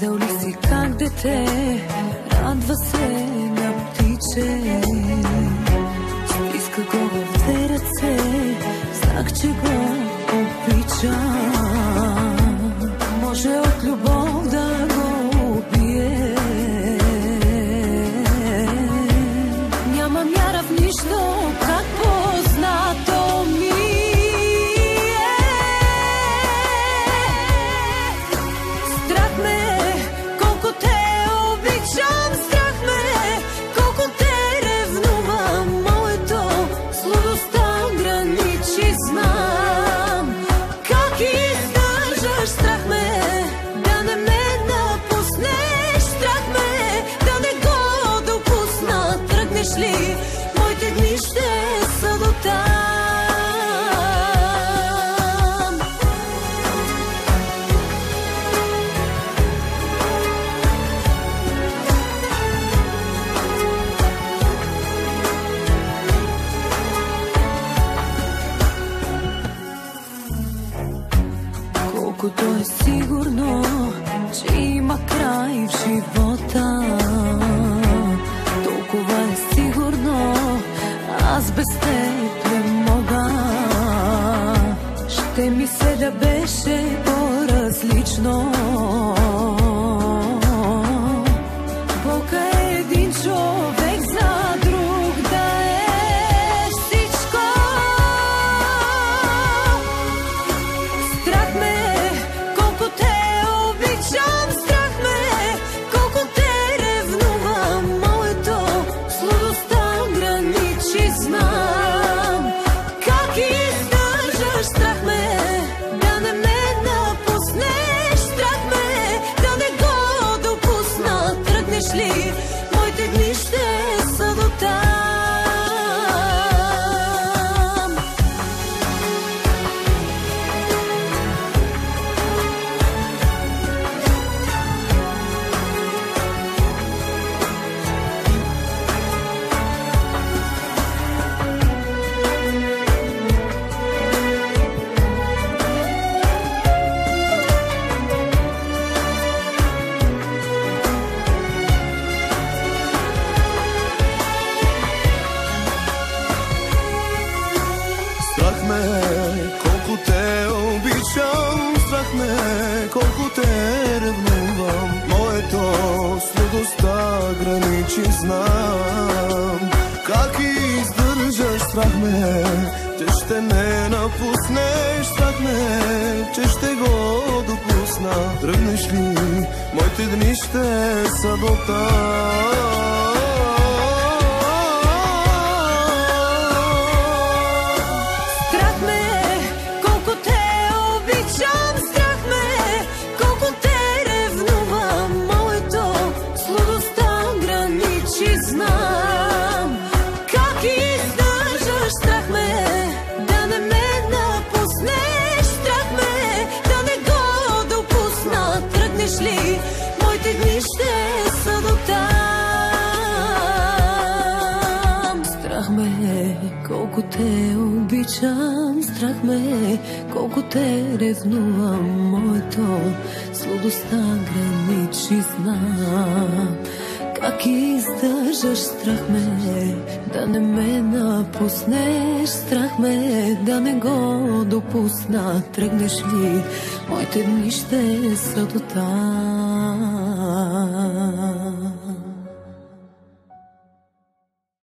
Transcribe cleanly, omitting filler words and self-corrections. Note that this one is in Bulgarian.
Гледал ли си как дете радва се на птиче? Стиска го в две ръце, знак, че го обича. Може от любов да го убие. Няма мяра в нищо, как познато ми е. Страх ме, колко те обичам, страх ме, колко те ревнувам. Моето сладостта граничи, знам как издържаш. Страх ме да не ме напуснеш, страх ме да не го допусна. Тръгнеш ли, моите дни ще са до там. Колкото е сигурно, че има край в живота, толкова е сигурно, аз без теб не мога. Ще ми се да беше по-различно. Болка е един човек за друг да е всичко. Страх ме, колко те обичам, страх ме, колко те ревнувам. Моето сладостта граничи, знам как издържаш. Страх ме да не ме напуснеш, страх ме да не го допусна. Тръгнеш ли, моите дни ще са до там. Страх ме, колко те обичам, страх ме, колко те ревнувам. Моето сладостта граничи, знам как издържаш. Страх ме, че ще ме напуснеш, страх ме, че ще го допусна. Тръгнеш ли, моите дни ще са до там. Знам как издържаш. Страх ме да не ме напуснеш, страх ме да не го допусна. Тръгнеш ли, моите дни ще са до там. Страх ме, колко те обичам, страх ме, колко те ревнувам. Моето сладостта граничи, знам как издържаш. Страх ме да не ме напуснеш, страх ме да не го допусна. Тръгнеш ли, моите дни ще са до там.